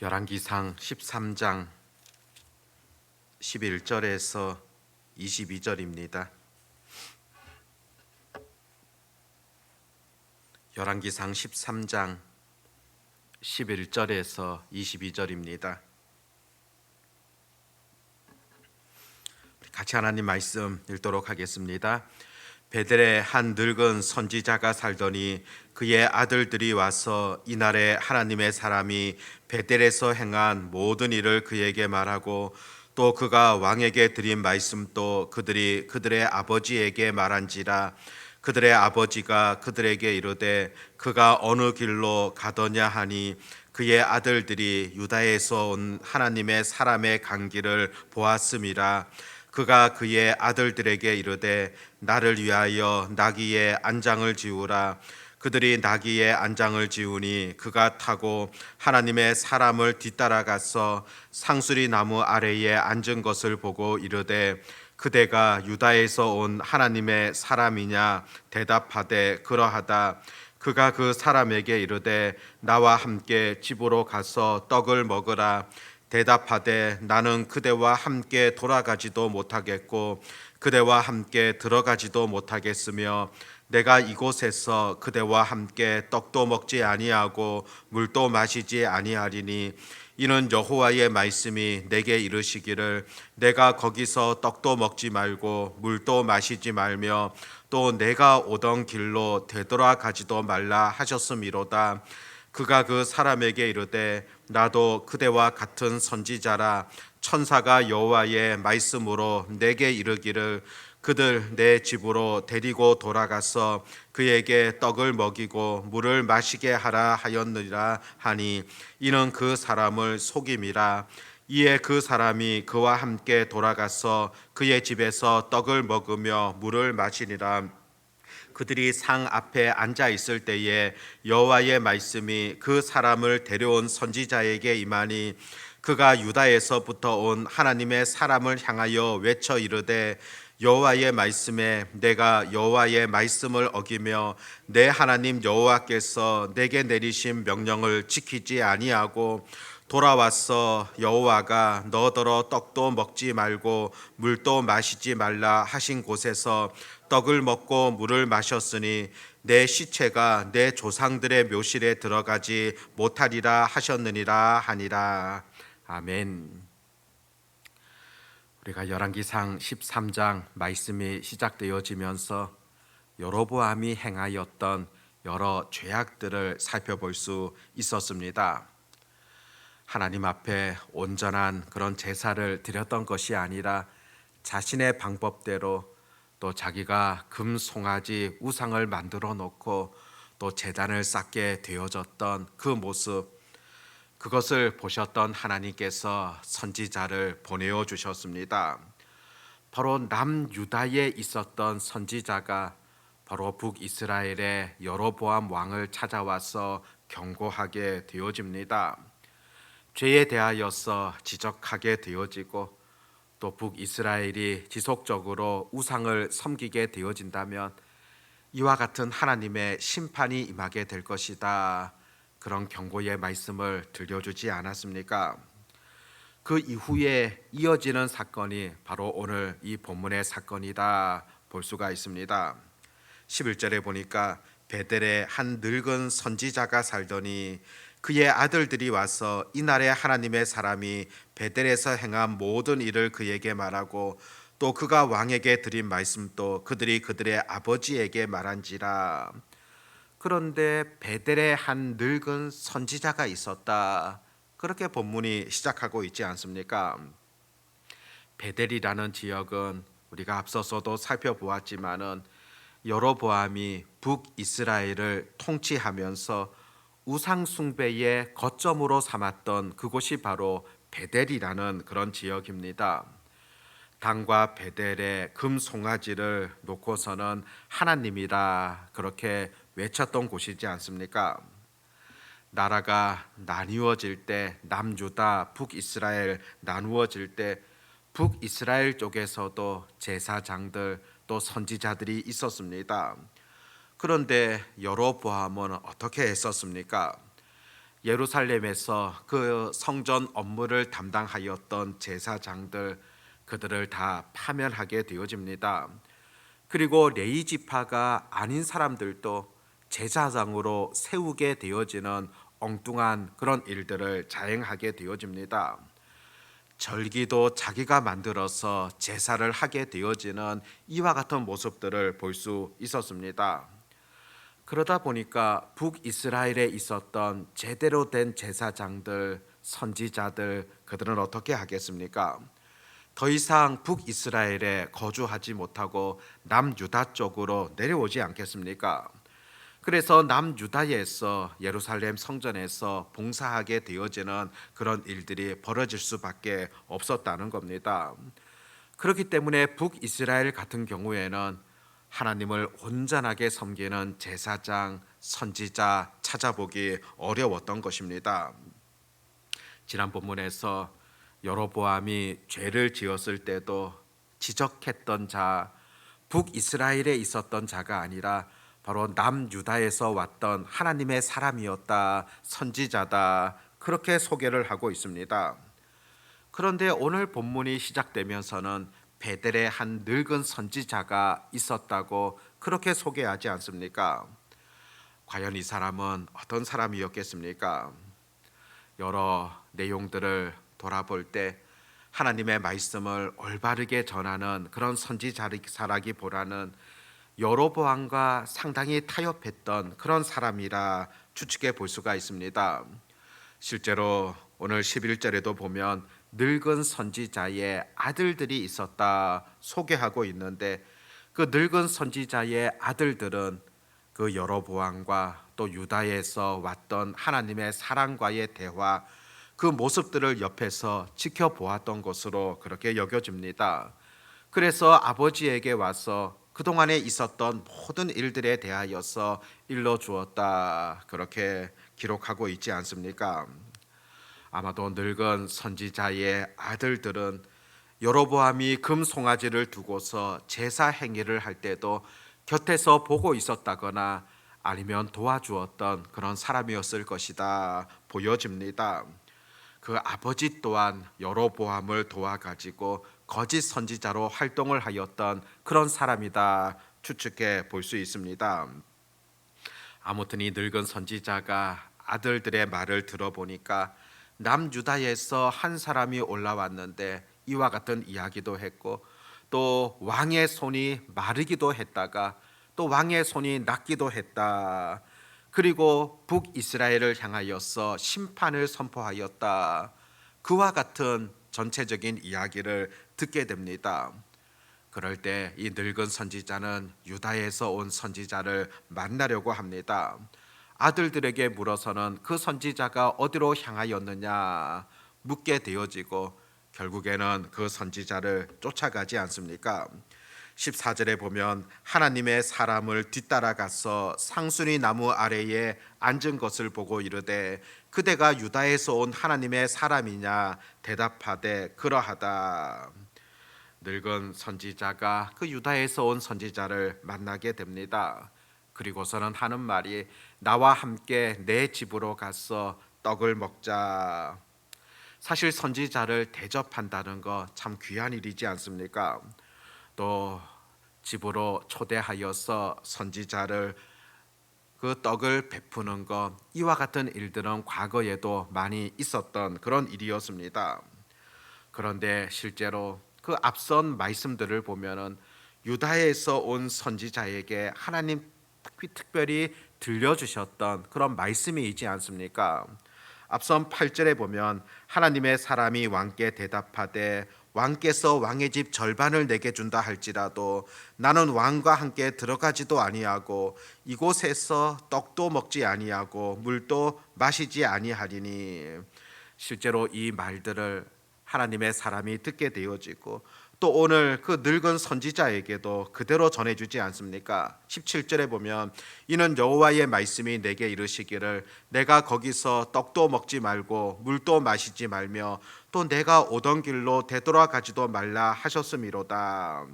열왕기상 13장 11절에서 22절입니다. 열왕기상 13장 11절에서 22절입니다. 같이 하나님 말씀 읽도록 하겠습니다. 베델에 한 늙은 선지자가 살더니 그의 아들들이 와서 이날에 하나님의 사람이 베델에서 행한 모든 일을 그에게 말하고 또 그가 왕에게 드린 말씀도 그들이 그들의 아버지에게 말한지라. 그들의 아버지가 그들에게 이르되 그가 어느 길로 가더냐 하니 그의 아들들이 유다에서 온 하나님의 사람의 간기를 보았음이라. 그가 그의 아들들에게 이르되 나를 위하여 나귀의 안장을 지우라. 그들이 나귀의 안장을 지우니 그가 타고 하나님의 사람을 뒤따라가서 상수리 나무 아래에 앉은 것을 보고 이르되 그대가 유다에서 온 하나님의 사람이냐 대답하되 그러하다. 그가 그 사람에게 이르되 나와 함께 집으로 가서 떡을 먹으라. 대답하되 나는 그대와 함께 돌아가지도 못하겠고 그대와 함께 들어가지도 못하겠으며 내가 이곳에서 그대와 함께 떡도 먹지 아니하고 물도 마시지 아니하리니 이는 여호와의 말씀이 내게 이르시기를 내가 거기서 떡도 먹지 말고 물도 마시지 말며 또 내가 오던 길로 되돌아가지도 말라 하셨음이로다. 그가 그 사람에게 이르되 나도 그대와 같은 선지자라. 천사가 여호와의 말씀으로 내게 이르기를 그들 내 집으로 데리고 돌아가서 그에게 떡을 먹이고 물을 마시게 하라 하였느니라 하니 이는 그 사람을 속임이라. 이에 그 사람이 그와 함께 돌아가서 그의 집에서 떡을 먹으며 물을 마시니라. 그들이 상 앞에 앉아 있을 때에 여호와의 말씀이 그 사람을 데려온 선지자에게 임하니 그가 유다에서부터 온 하나님의 사람을 향하여 외쳐 이르되 여호와의 말씀에 내가 여호와의 말씀을 어기며 내 하나님 여호와께서 내게 내리신 명령을 지키지 아니하고 돌아와서 여호와가 너더러 떡도 먹지 말고 물도 마시지 말라 하신 곳에서 떡을 먹고 물을 마셨으니 내 시체가 내 조상들의 묘실에 들어가지 못하리라 하셨느니라 하니라. 아멘. 우리가 열왕기상 13장 말씀이 시작되어지면서 여로보암이 행하였던 여러 죄악들을 살펴볼 수 있었습니다. 하나님 앞에 온전한 그런 제사를 드렸던 것이 아니라 자신의 방법대로 또 자기가 금 송아지 우상을 만들어 놓고 또 제단을 쌓게 되어졌던 그 모습, 그것을 보셨던 하나님께서 선지자를 보내어 주셨습니다. 바로 남유다에 있었던 선지자가 바로 북이스라엘의 여로보암 왕을 찾아와서 경고하게 되어집니다. 죄에 대하여서 지적하게 되어지고 또 북이스라엘이 지속적으로 우상을 섬기게 되어진다면 이와 같은 하나님의 심판이 임하게 될 것이다. 그런 경고의 말씀을 들려주지 않았습니까? 그 이후에 이어지는 사건이 바로 오늘 이 본문의 사건이다 볼 수가 있습니다. 11절에 보니까 베델에 한 늙은 선지자가 살더니 그의 아들들이 와서 이날에 하나님의 사람이 베델에서 행한 모든 일을 그에게 말하고 또 그가 왕에게 드린 말씀도 그들이 그들의 아버지에게 말한지라. 그런데 베델에 한 늙은 선지자가 있었다. 그렇게 본문이 시작하고 있지 않습니까? 베델이라는 지역은 우리가 앞서서도 살펴보았지만은 여로보암이 북이스라엘을 통치하면서 우상 숭배의 거점으로 삼았던 그곳이 바로 베델이라는 그런 지역입니다. 단과 베델에 금 송아지를 놓고서는 하나님이다 그렇게 외쳤던 곳이지 않습니까? 나라가 나뉘어질 때 남유다 북이스라엘 나누어질 때 북이스라엘 쪽에서도 제사장들 또 선지자들이 있었습니다. 그런데 여로보암은 어떻게 했었습니까? 예루살렘에서 그 성전 업무를 담당하였던 제사장들, 그들을 다 파면하게 되어집니다. 그리고 레위 지파가 아닌 사람들도 제사장으로 세우게 되어지는 엉뚱한 그런 일들을 자행하게 되어집니다. 절기도 자기가 만들어서 제사를 하게 되어지는 이와 같은 모습들을 볼 수 있었습니다. 그러다 보니까 북이스라엘에 있었던 제대로 된 제사장들, 선지자들, 그들은 어떻게 하겠습니까? 더 이상 북이스라엘에 거주하지 못하고 남유다 쪽으로 내려오지 않겠습니까? 그래서 남유다에서 예루살렘 성전에서 봉사하게 되어지는 그런 일들이 벌어질 수밖에 없었다는 겁니다. 그렇기 때문에 북이스라엘 같은 경우에는 하나님을 온전하게 섬기는 제사장, 선지자 찾아보기 어려웠던 것입니다. 지난 본문에서 여로보암이 죄를 지었을 때도 지적했던 자, 북이스라엘에 있었던 자가 아니라 바로 남유다에서 왔던 하나님의 사람이었다, 선지자다, 그렇게 소개를 하고 있습니다. 그런데 오늘 본문이 시작되면서는 베델에 한 늙은 선지자가 있었다고 그렇게 소개하지 않습니까? 과연 이 사람은 어떤 사람이었겠습니까? 여러 내용들을 돌아볼 때 하나님의 말씀을 올바르게 전하는 그런 선지자라기보다는 여로보암과 상당히 타협했던 그런 사람이라 추측해 볼 수가 있습니다. 실제로 오늘 11절에도 보면 늙은 선지자의 아들들이 있었다 소개하고 있는데, 그 늙은 선지자의 아들들은 그 여로보암과 또 유다에서 왔던 하나님의 사랑과의 대화, 그 모습들을 옆에서 지켜보았던 것으로 그렇게 여겨집니다. 그래서 아버지에게 와서 그동안에 있었던 모든 일들에 대하여서 일러주었다, 그렇게 기록하고 있지 않습니까? 아마도 늙은 선지자의 아들들은 여로보암이 금송아지를 두고서 제사 행위를 할 때도 곁에서 보고 있었다거나 아니면 도와주었던 그런 사람이었을 것이다 보여집니다. 그 아버지 또한 여로보암을 도와가지고 거짓 선지자로 활동을 하였던 그런 사람이다 추측해 볼 수 있습니다. 아무튼 이 늙은 선지자가 아들들의 말을 들어보니까 남유다에서 한 사람이 올라왔는데 이와 같은 이야기도 했고, 또 왕의 손이 마르기도 했다가 또 왕의 손이 낫기도 했다, 그리고 북이스라엘을 향하여서 심판을 선포하였다, 그와 같은 전체적인 이야기를 듣게 됩니다. 그럴 때 이 늙은 선지자는 유다에서 온 선지자를 만나려고 합니다. 아들들에게 물어서는 그 선지자가 어디로 향하였느냐 묻게 되어지고, 결국에는 그 선지자를 쫓아가지 않습니까? 14절에 보면 하나님의 사람을 뒤따라가서 상수리 나무 아래에 앉은 것을 보고 이르되 그대가 유다에서 온 하나님의 사람이냐 대답하되 그러하다. 늙은 선지자가 그 유다에서 온 선지자를 만나게 됩니다. 그리고서는 하는 말이 나와 함께 내 집으로 가서 떡을 먹자. 사실 선지자를 대접한다는 거 참 귀한 일이지 않습니까? 또 집으로 초대하여서 선지자를 그 떡을 베푸는 것, 이와 같은 일들은 과거에도 많이 있었던 그런 일이었습니다. 그런데 실제로 그 앞선 말씀들을 보면은 유다에서 온 선지자에게 하나님 특별히 들려주셨던 그런 말씀이 있지 않습니까? 앞선 8절에 보면 하나님의 사람이 왕께 대답하되 왕께서 왕의 집 절반을 내게 준다 할지라도 나는 왕과 함께 들어가지도 아니하고 이곳에서 떡도 먹지 아니하고 물도 마시지 아니하리니. 실제로 이 말들을 하나님의 사람이 듣게 되어지고 또 오늘 그 늙은 선지자에게도 그대로 전해주지 않습니까? 17절에 보면 이는 여호와의 말씀이 내게 이르시기를 내가 거기서 떡도 먹지 말고 물도 마시지 말며 또 내가 오던 길로 되돌아가지도 말라 하셨음이로다.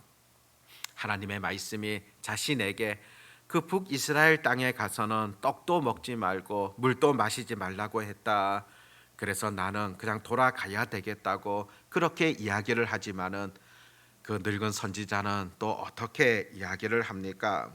하나님의 말씀이 자신에게 그 북이스라엘 땅에 가서는 떡도 먹지 말고 물도 마시지 말라고 했다. 그래서 나는 그냥 돌아가야 되겠다고 그렇게 이야기를 하지만은 그 늙은 선지자는 또 어떻게 이야기를 합니까?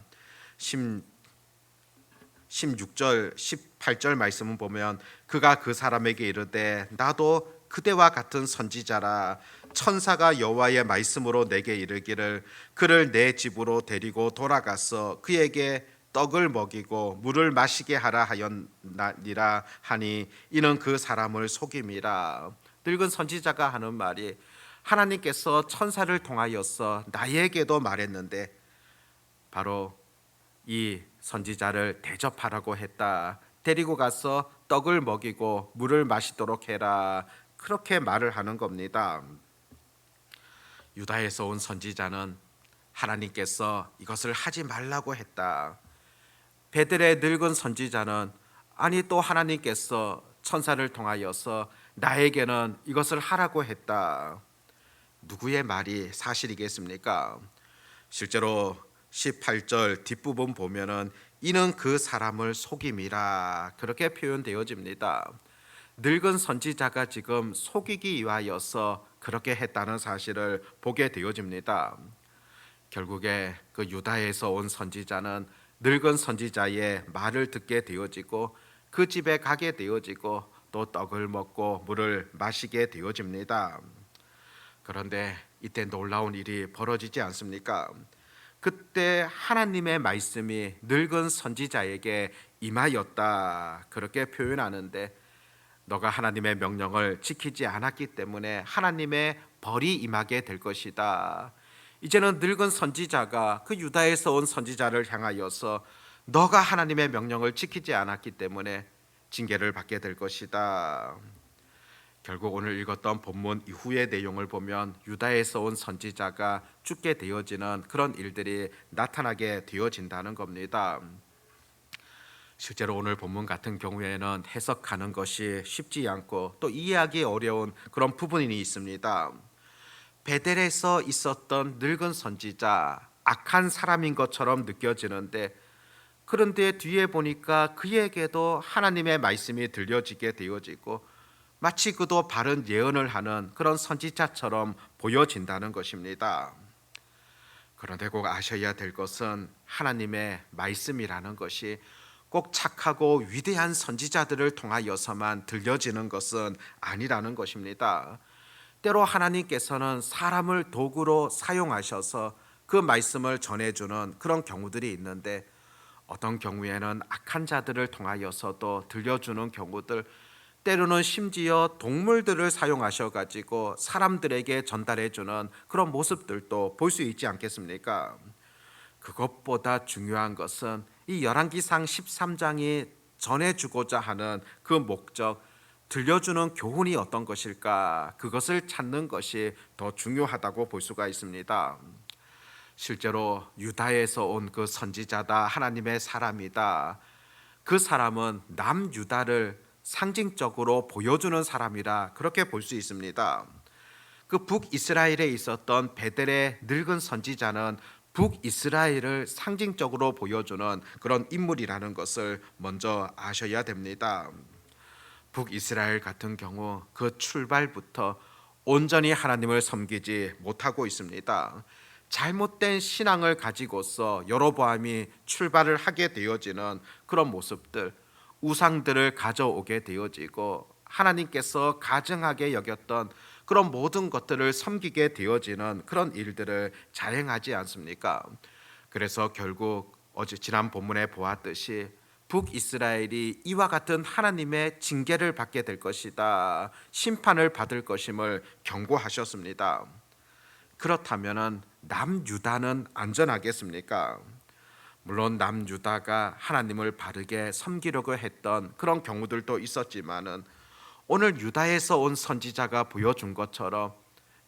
16절 18절 말씀을 보면 그가 그 사람에게 이르되 나도 그대와 같은 선지자라. 천사가 여호와의 말씀으로 내게 이르기를 그를 내 집으로 데리고 돌아가서 그에게 떡을 먹이고 물을 마시게 하라 하였나니라 하니 이는 그 사람을 속임이라. 늙은 선지자가 하는 말이 하나님께서 천사를 통하여서 나에게도 말했는데 바로 이 선지자를 대접하라고 했다. 데리고 가서 떡을 먹이고 물을 마시도록 해라. 그렇게 말을 하는 겁니다. 유다에서 온 선지자는 하나님께서 이것을 하지 말라고 했다. 베델의 늙은 선지자는 아니 또 하나님께서 천사를 통하여서 나에게는 이것을 하라고 했다. 누구의 말이 사실이겠습니까? 실제로 18절 뒷부분 보면은 이는 그 사람을 속임이라 그렇게 표현되어집니다. 늙은 선지자가 지금 속이기 위하여서 그렇게 했다는 사실을 보게 되어집니다. 결국에 그 유다에서 온 선지자는 늙은 선지자의 말을 듣게 되어지고 그 집에 가게 되어지고 또 떡을 먹고 물을 마시게 되어집니다. 그런데 이때 놀라운 일이 벌어지지 않습니까? 그때 하나님의 말씀이 늙은 선지자에게 임하였다 그렇게 표현하는데 너가 하나님의 명령을 지키지 않았기 때문에 하나님의 벌이 임하게 될 것이다. 이제는 늙은 선지자가 그 유다에서 온 선지자를 향하여서 너가 하나님의 명령을 지키지 않았기 때문에 징계를 받게 될 것이다. 결국 오늘 읽었던 본문 이후의 내용을 보면 유다에서 온 선지자가 죽게 되어지는 그런 일들이 나타나게 되어진다는 겁니다. 실제로 오늘 본문 같은 경우에는 해석하는 것이 쉽지 않고 또 이해하기 어려운 그런 부분이 있습니다. 베델에서 있었던 늙은 선지자, 악한 사람인 것처럼 느껴지는데 그런데 뒤에 보니까 그에게도 하나님의 말씀이 들려지게 되어지고 마치 그도 바른 예언을 하는 그런 선지자처럼 보여진다는 것입니다. 그런데 꼭 아셔야 될 것은 하나님의 말씀이라는 것이 꼭 착하고 위대한 선지자들을 통하여서만 들려지는 것은 아니라는 것입니다. 때로 하나님께서는 사람을 도구로 사용하셔서 그 말씀을 전해주는 그런 경우들이 있는데 어떤 경우에는 악한 자들을 통하여서도 들려주는 경우들, 때로는 심지어 동물들을 사용하셔 가지고 사람들에게 전달해주는 그런 모습들도 볼 수 있지 않겠습니까? 그것보다 중요한 것은 이 열왕기상 13장이 전해주고자 하는 그 목적, 들려주는 교훈이 어떤 것일까? 그것을 찾는 것이 더 중요하다고 볼 수가 있습니다. 실제로 유다에서 온 그 선지자다, 하나님의 사람이다. 그 사람은 남유다를 상징적으로 보여주는 사람이라 그렇게 볼 수 있습니다. 그 북이스라엘에 있었던 베델의 늙은 선지자는 북이스라엘을 상징적으로 보여주는 그런 인물이라는 것을 먼저 아셔야 됩니다. 북이스라엘 같은 경우 그 출발부터 온전히 하나님을 섬기지 못하고 있습니다. 잘못된 신앙을 가지고서 여로보암이 출발을 하게 되어지는 그런 모습들, 우상들을 가져오게 되어지고 하나님께서 가증하게 여겼던 그런 모든 것들을 섬기게 되어지는 그런 일들을 자행하지 않습니까? 그래서 결국 어제 지난 본문에 보았듯이 북이스라엘이 이와 같은 하나님의 징계를 받게 될 것이다, 심판을 받을 것임을 경고하셨습니다. 그렇다면 남유다는 안전하겠습니까? 물론 남유다가 하나님을 바르게 섬기려고 했던 그런 경우들도 있었지만은 오늘 유다에서 온 선지자가 보여준 것처럼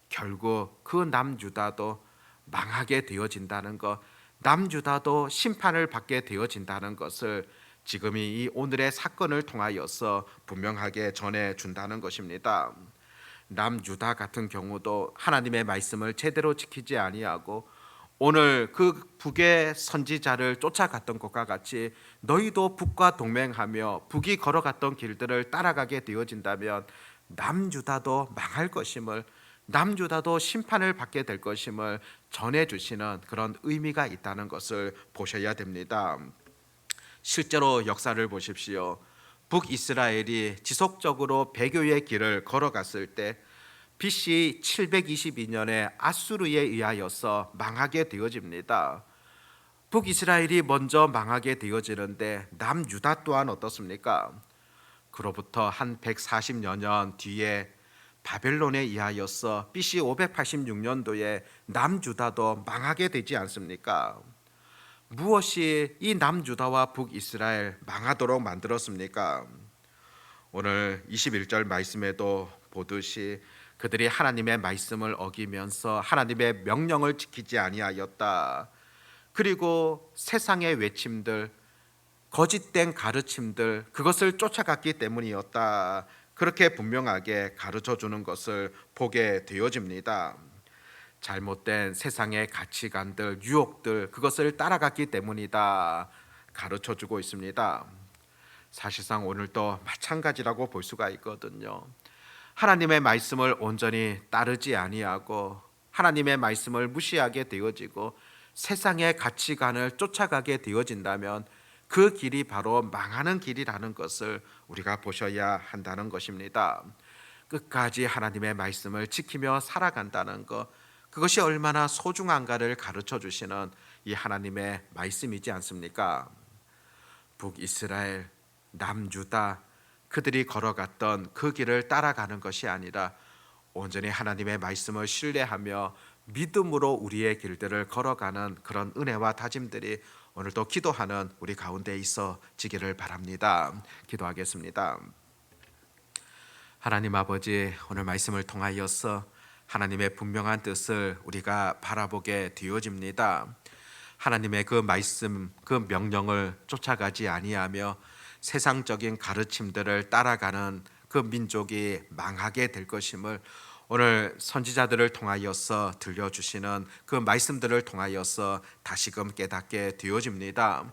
결국 그 남유다도 망하게 되어진다는 것, 남유다도 심판을 받게 되어진다는 것을 지금 이 오늘의 사건을 통하여서 분명하게 전해준다는 것입니다. 남유다 같은 경우도 하나님의 말씀을 제대로 지키지 아니하고 오늘 그 북의 선지자를 쫓아갔던 것과 같이 너희도 북과 동맹하며 북이 걸어갔던 길들을 따라가게 되어진다면 남유다도 망할 것임을, 남유다도 심판을 받게 될 것임을 전해주시는 그런 의미가 있다는 것을 보셔야 됩니다. 실제로 역사를 보십시오. 북이스라엘이 지속적으로 배교의 길을 걸어갔을 때 BC 722년에 아수르에 의하여서 망하게 되어집니다. 북이스라엘이 먼저 망하게 되어지는데 남유다 또한 어떻습니까? 그로부터 한 140여 년 뒤에 바벨론에 의하여서 BC 586년도에 남유다도 망하게 되지 않습니까? 무엇이 이 남유다와 북이스라엘 망하도록 만들었습니까? 오늘 21절 말씀에도 보듯이 그들이 하나님의 말씀을 어기면서 하나님의 명령을 지키지 아니하였다. 그리고 세상의 외침들, 거짓된 가르침들, 그것을 쫓아갔기 때문이었다. 그렇게 분명하게 가르쳐 주는 것을 보게 되어집니다. 잘못된 세상의 가치관들, 유혹들, 그것을 따라갔기 때문이다. 가르쳐 주고 있습니다. 사실상 오늘도 마찬가지라고 볼 수가 있거든요. 하나님의 말씀을 온전히 따르지 아니하고 하나님의 말씀을 무시하게 되어지고 세상의 가치관을 쫓아가게 되어진다면 그 길이 바로 망하는 길이라는 것을 우리가 보셔야 한다는 것입니다. 끝까지 하나님의 말씀을 지키며 살아간다는 것, 그것이 얼마나 소중한가를 가르쳐 주시는 이 하나님의 말씀이지 않습니까? 북이스라엘, 남유다, 그들이 걸어갔던 그 길을 따라가는 것이 아니라 온전히 하나님의 말씀을 신뢰하며 믿음으로 우리의 길들을 걸어가는 그런 은혜와 다짐들이 오늘도 기도하는 우리 가운데 있어지기를 바랍니다. 기도하겠습니다. 하나님 아버지, 오늘 말씀을 통하여서 하나님의 분명한 뜻을 우리가 바라보게 되어집니다. 하나님의 그 말씀, 그 명령을 쫓아가지 아니하며 세상적인 가르침들을 따라가는 그 민족이 망하게 될 것임을 오늘 선지자들을 통하여서 들려주시는 그 말씀들을 통하여서 다시금 깨닫게 되어집니다.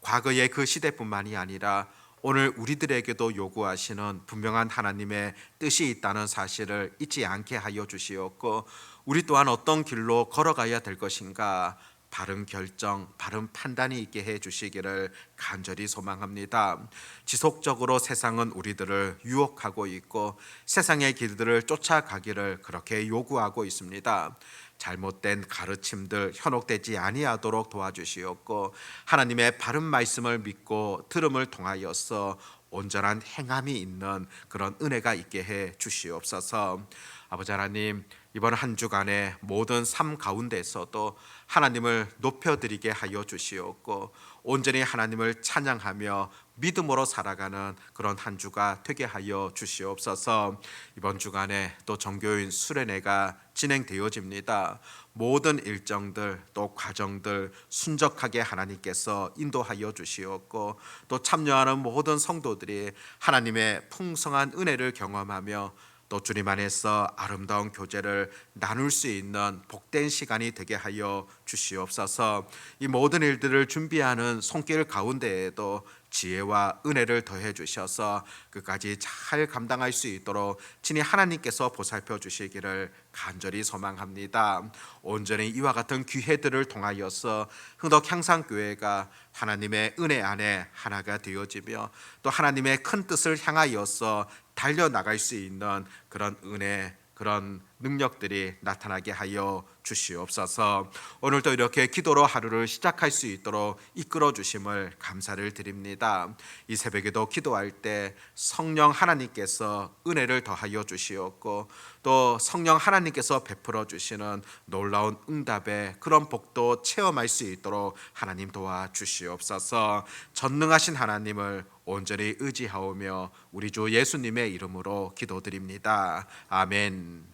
과거의 그 시대뿐만이 아니라 오늘 우리들에게도 요구하시는 분명한 하나님의 뜻이 있다는 사실을 잊지 않게 하여 주시옵고, 우리 또한 어떤 길로 걸어가야 될 것인가 바른 결정, 바른 판단이 있게 해 주시기를 간절히 소망합니다. 지속적으로 세상은 우리들을 유혹하고 있고 세상의 길들을 쫓아가기를 그렇게 요구하고 있습니다. 잘못된 가르침들 현혹되지 아니하도록 도와주시옵고, 하나님의 바른 말씀을 믿고 들음을 통하여서 온전한 행함이 있는 그런 은혜가 있게 해 주시옵소서. 아버지 하나님, 이번 한 주간의 모든 삶 가운데서도 하나님을 높여드리게 하여 주시옵고, 온전히 하나님을 찬양하며 믿음으로 살아가는 그런 한 주가 되게 하여 주시옵소서. 이번 주간에 또 정교인 수련회가 진행되어집니다. 모든 일정들 또 과정들 순적하게 하나님께서 인도하여 주시옵고, 또 참여하는 모든 성도들이 하나님의 풍성한 은혜를 경험하며 또 주님 안에서 아름다운 교제를 나눌 수 있는 복된 시간이 되게 하여 주시옵소서. 이 모든 일들을 준비하는 손길 가운데에도 지혜와 은혜를 더해 주셔서 끝까지 잘 감당할 수 있도록 친히 하나님께서 보살펴 주시기를 간절히 소망합니다. 온전히 이와 같은 기회들을 통하여서 흥덕 향상교회가 하나님의 은혜 안에 하나가 되어지며 또 하나님의 큰 뜻을 향하여서 달려나갈 수 있는 그런 은혜, 그런 능력들이 나타나게 하여 주시옵소서. 오늘도 이렇게 기도로 하루를 시작할 수 있도록 이끌어 주심을 감사를 드립니다. 이 새벽에도 기도할 때 성령 하나님께서 은혜를 더하여 주시옵고, 또 성령 하나님께서 베풀어 주시는 놀라운 응답의 그런 복도 체험할 수 있도록 하나님 도와주시옵소서. 전능하신 하나님을 온전히 의지하오며 우리 주 예수님의 이름으로 기도드립니다. 아멘.